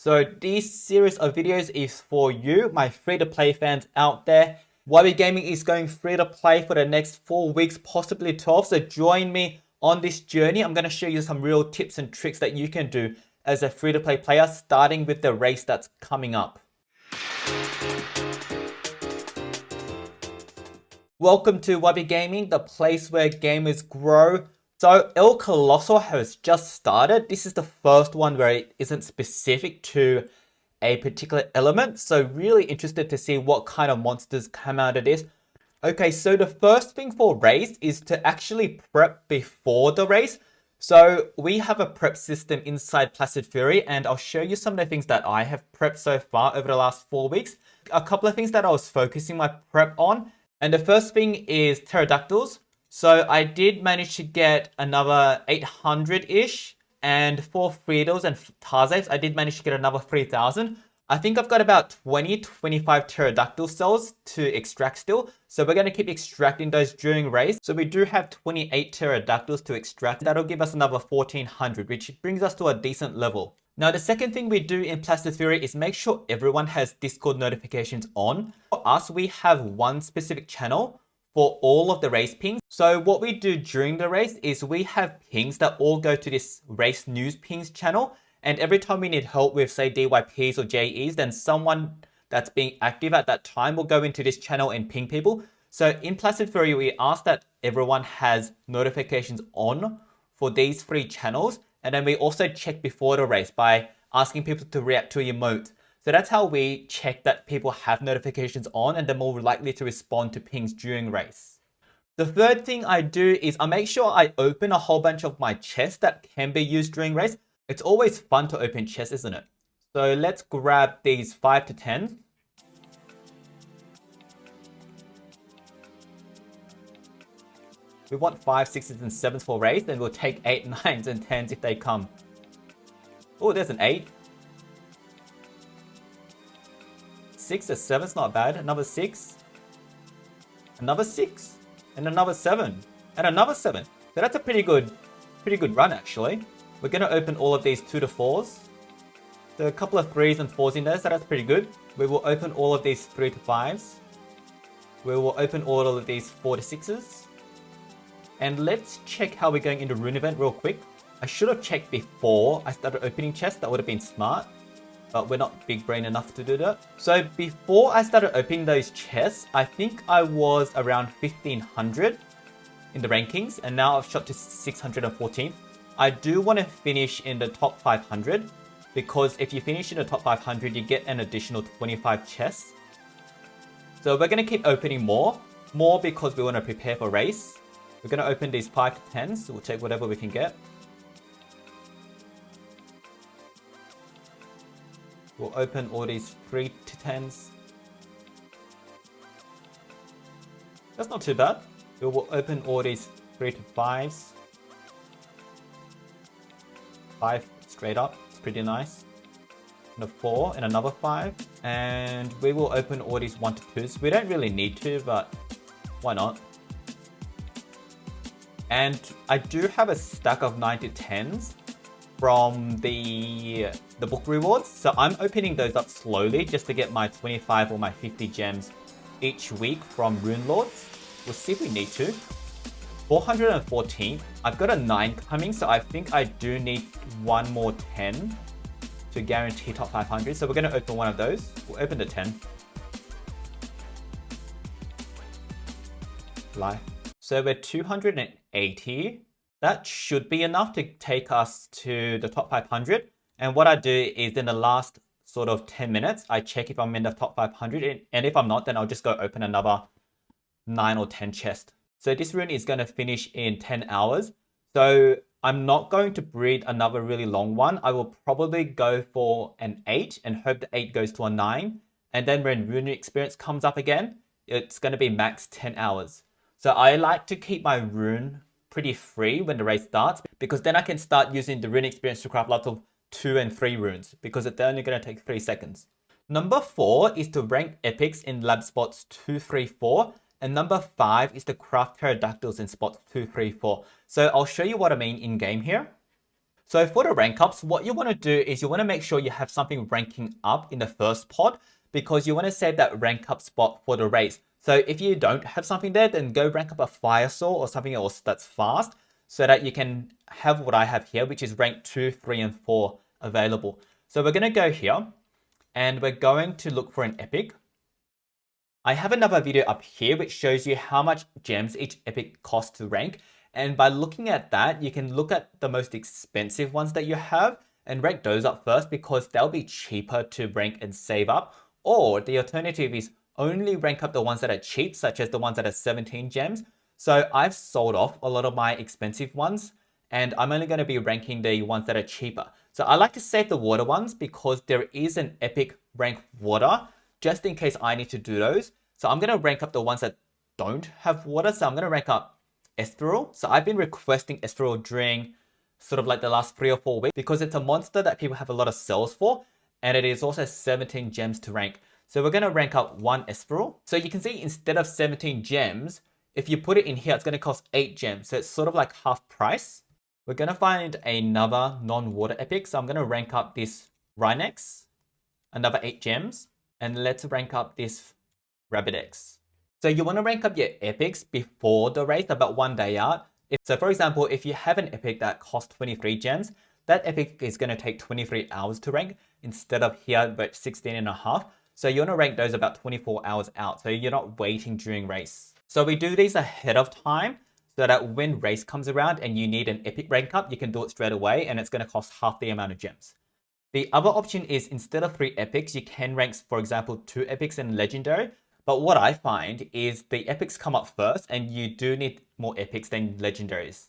So this series of videos is for you, my free-to-play fans out there. Wubby Gaming is going free-to-play for the next 4 weeks, possibly 12. So join me on this journey. I'm going to show you some real tips and tricks that you can do as a free-to-play player, starting with the race that's coming up. Welcome to Wubby Gaming, the place where gamers grow. So El Colossal has just started. This is the first one where it isn't specific to a particular element. So really interested to see what kind of monsters come out of this. Okay, so the first thing for race is to actually prep before the race. So we have a prep system inside Placid Fury, and I'll show you some of the things that I have prepped so far over the last 4 weeks. A couple of things that I was focusing my prep on. And the first thing is pterodactyls. So I did manage to get another 800-ish. And for Friedels and Tarzans, I did manage to get another 3,000. I think I've got about 20-25 pterodactyl cells to extract still. So we're going to keep extracting those during race. So we do have 28 pterodactyls to extract. That'll give us another 1,400, which brings us to a decent level. Now, the second thing we do in Placid Fury is make sure everyone has Discord notifications on. For us, we have one specific channel for all of the race pings. So what we do during the race is we have pings that all go to this race news pings channel. And every time we need help with, say, DYPs or JEs, then someone that's being active at that time will go into this channel and ping people. So in Placid Fury, we ask that everyone has notifications on for these 3 channels. And then we also check before the race by asking people to react to emotes. So that's how we check that people have notifications on and they're more likely to respond to pings during race. The third thing I do is I make sure I open a whole bunch of my chests that can be used during race. It's always fun to open chests, isn't it? So let's grab these 5 to 10. We want 5, 6s, and 7s for race, then we'll take 8, 9s, and 10s if they come. Oh, there's an 8. 6 or 7's not bad. Another 6. Another 6. And another 7. And another 7. So that's a pretty good run, actually. We're going to open all of these 2 to 4s. So a couple of 3s and 4s in there, so that's pretty good. We will open all of these 3 to 5s. We will open all of these 4 to 6s. And let's check how we're going into Rune Event real quick. I should have checked before I started opening chests. That would have been smart. But we're not big brain enough to do that. So before I started opening those chests, I think I was around 1,500 in the rankings. And now I've shot to 614. I do want to finish in the top 500. Because if you finish in the top 500, you get an additional 25 chests. So we're going to keep opening more. More because we want to prepare for race. We're going to open these 5 to 10s. So we'll take whatever we can get. We'll open all these 3 to 10s. That's not too bad. We will open all these 3 to 5s. 5 straight up. It's pretty nice. And a 4 and another 5. And we will open all these 1 to 2s. We don't really need to, but why not? And I do have a stack of 9 to 10s from the book rewards. So I'm opening those up slowly just to get my 25 or my 50 gems each week from Rune Lords. We'll see if we need to. 414. I've got a 9 coming, so I think I do need one more 10 to guarantee top 500. So we're going to open one of those. We'll open the 10. Life. So we're 280. That should be enough to take us to the top 500. And what I do is in the last sort of 10 minutes, I check if I'm in the top 500. And if I'm not, then I'll just go open another 9 or 10 chests. So this rune is going to finish in 10 hours. So I'm not going to breed another really long one. I will probably go for an 8 and hope the 8 goes to a 9. And then when rune experience comes up again, it's going to be max 10 hours. So I like to keep my rune pretty free when the race starts, because then I can start using the rune experience to craft lots of 2 and 3 runes, because they're only going to take 3 seconds. Number 4 is to rank epics in lab spots 2, 3, 4. And number 5 is to craft pterodactyls in spots 2, 3, 4. So I'll show you what I mean in game here. So for the rank ups, what you want to do is you want to make sure you have something ranking up in the first pod because you want to save that rank up spot for the race. So if you don't have something there, then go rank up a fire saw or something else that's fast so that you can have what I have here, which is rank 2, 3, and 4 available. So we're going to go here and we're going to look for an epic. I have another video up here which shows you how much gems each epic costs to rank. And by looking at that, you can look at the most expensive ones that you have and rank those up first because they'll be cheaper to rank and save up. Or the alternative is only rank up the ones that are cheap, such as the ones that are 17 gems. So I've sold off a lot of my expensive ones and I'm only going to be ranking the ones that are cheaper. So I like to save the water ones because there is an epic rank water just in case I need to do those. So I'm going to rank up the ones that don't have water. So I'm going to rank up Ethereal. So I've been requesting Ethereal during sort of like the last 3 or 4 weeks because it's a monster that people have a lot of sells for. And it is also 17 gems to rank. So we're going to rank up 1 Ethereal. So you can see instead of 17 gems, if you put it in here, it's going to cost 8 gems. So it's sort of like half price. We're going to find another non-water epic. So I'm going to rank up this Rhinex, another 8 gems. And let's rank up this Rabbidex. So you want to rank up your epics before the race, about 1 day out. So for example, if you have an epic that costs 23 gems, that epic is going to take 23 hours to rank instead of here about 16 and a half. So you want to rank those about 24 hours out. So you're not waiting during race. So we do these ahead of time so that when race comes around and you need an epic rank up, you can do it straight away and it's going to cost half the amount of gems. The other option is instead of 3 epics, you can rank, for example, 2 epics and legendary. But what I find is the epics come up first and you do need more epics than legendaries.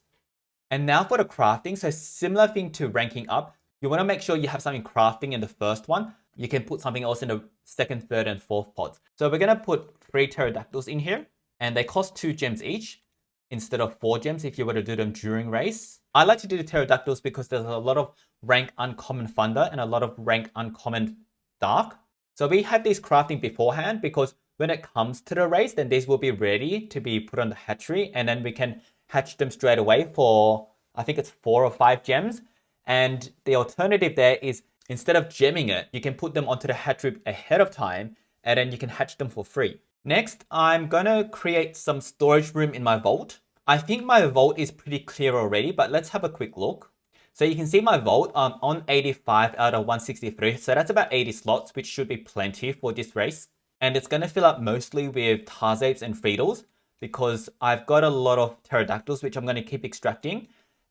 And now for the crafting. So similar thing to ranking up, you want to make sure you have something crafting in the first one. You can put something else in the second, third, and fourth pods. So we're going to put 3 pterodactyls in here and they cost 2 gems each instead of 4 gems if you were to do them during race. I like to do the pterodactyls because there's a lot of rank uncommon thunder and a lot of rank uncommon dark. So we have these crafting beforehand because when it comes to the race, then these will be ready to be put on the hatchery and then we can hatch them straight away for, I think it's 4 or 5 gems. And the alternative there is instead of gemming it, you can put them onto the hatchery ahead of time and then you can hatch them for free. Next, I'm going to create some storage room in my vault. I think my vault is pretty clear already, but let's have a quick look. So you can see my vault on 85 out of 163. So that's about 80 slots, which should be plenty for this race. And it's going to fill up mostly with Tarzapes and Friedles because I've got a lot of pterodactyls, which I'm going to keep extracting.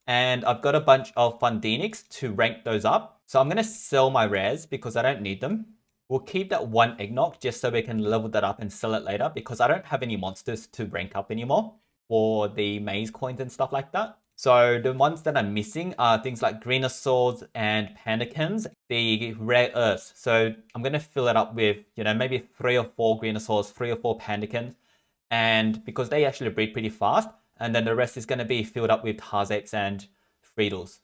And I've got a bunch of Fundinics to rank those up. So I'm going to sell my rares because I don't need them. We'll keep that 1 eggnog just so we can level that up and sell it later because I don't have any monsters to rank up anymore for the maze coins and stuff like that. So the ones that I'm missing are things like Greenosaurs and Pandakins, the rare earths. So I'm going to fill it up with, maybe 3 or 4 Greenosaurs, 3 or 4 Pandakins. And because they actually breed pretty fast. And then the rest is going to be filled up with Tarzapes and Friedles.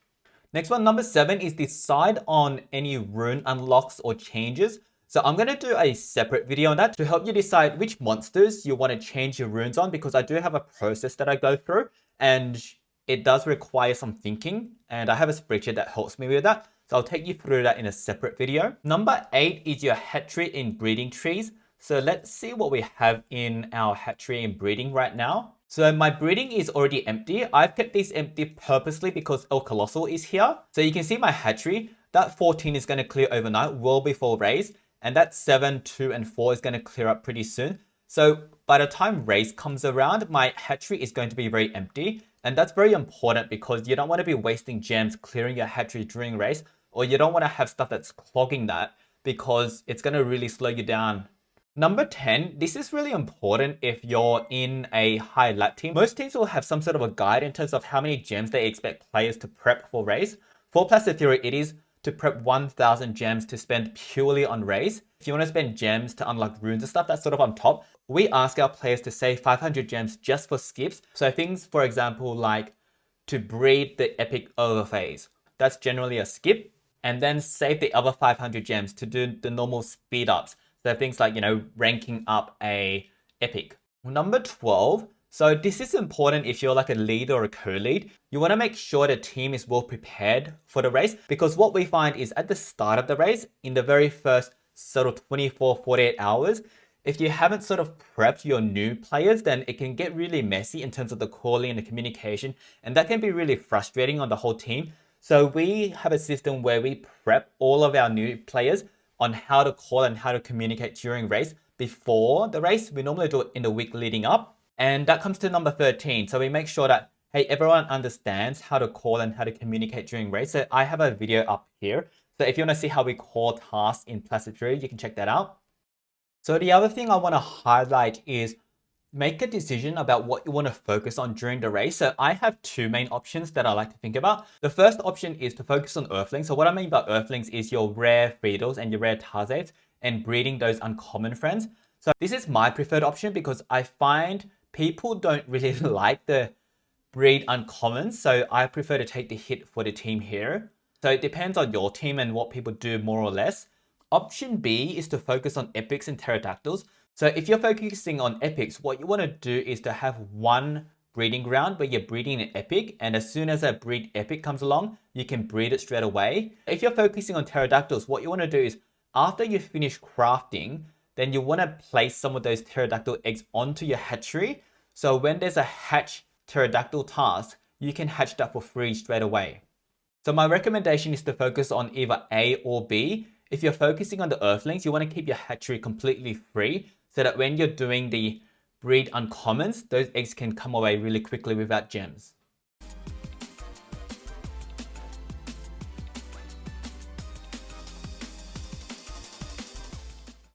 Next one, number 7, is decide on any rune unlocks or changes. So I'm going to do a separate video on that to help you decide which monsters you want to change your runes on because I do have a process that I go through and it does require some thinking and I have a spreadsheet that helps me with that. So I'll take you through that in a separate video. Number 8 is your hatchery in breeding trees. So let's see what we have in our hatchery in breeding right now. So my breeding is already empty. I've kept these empty purposely because El Colossal is here. So you can see my hatchery, that 14 is going to clear overnight well before race. And that 7, 2, and 4 is going to clear up pretty soon. So by the time race comes around, my hatchery is going to be very empty. And that's very important because you don't want to be wasting gems clearing your hatchery during race, or you don't want to have stuff that's clogging that because it's going to really slow you down. Number 10, this is really important if you're in a high lap team. Most teams will have some sort of a guide in terms of how many gems they expect players to prep for race. For Plastic Theory, it is to prep 1,000 gems to spend purely on race. If you want to spend gems to unlock runes and stuff, that's sort of on top. We ask our players to save 500 gems just for skips. So things, for example, like to breed the epic overphase. That's generally a skip. And then save the other 500 gems to do the normal speed ups. So things like, ranking up a epic. Number 12. So this is important if you're like a lead or a co-lead. You want to make sure the team is well prepared for the race, because what we find is at the start of the race, in the very first sort of 24, 48 hours, if you haven't sort of prepped your new players, then it can get really messy in terms of the calling and the communication, and that can be really frustrating on the whole team. So we have a system where we prep all of our new players on how to call and how to communicate during race before the race. We normally do it in the week leading up. And that comes to number 13. So we make sure that, hey, everyone understands how to call and how to communicate during race. So I have a video up here. So if you want to see how we call tasks in Placid Fury, you can check that out. So the other thing I want to highlight is make a decision about what you want to focus on during the race. So I have two main options that I like to think about. The first option is to focus on Earthlings. So what I mean by Earthlings is your rare Friedels and your rare Tarzates and breeding those uncommon friends. So this is my preferred option because I find people don't really like the breed uncommons, so I prefer to take the hit for the team here. So it depends on your team and what people do more or less. Option B is to focus on epics and pterodactyls. So if you're focusing on epics, what you want to do is to have one breeding ground where you're breeding an epic, and as soon as a breed epic comes along, you can breed it straight away. If you're focusing on pterodactyls, what you want to do is after you finish crafting, then you want to place some of those pterodactyl eggs onto your hatchery. So when there's a hatch pterodactyl task, you can hatch that for free straight away. So my recommendation is to focus on either A or B. If you're focusing on the Earthlings, you want to keep your hatchery completely free so that when you're doing the breed uncommons, those eggs can come away really quickly without gems.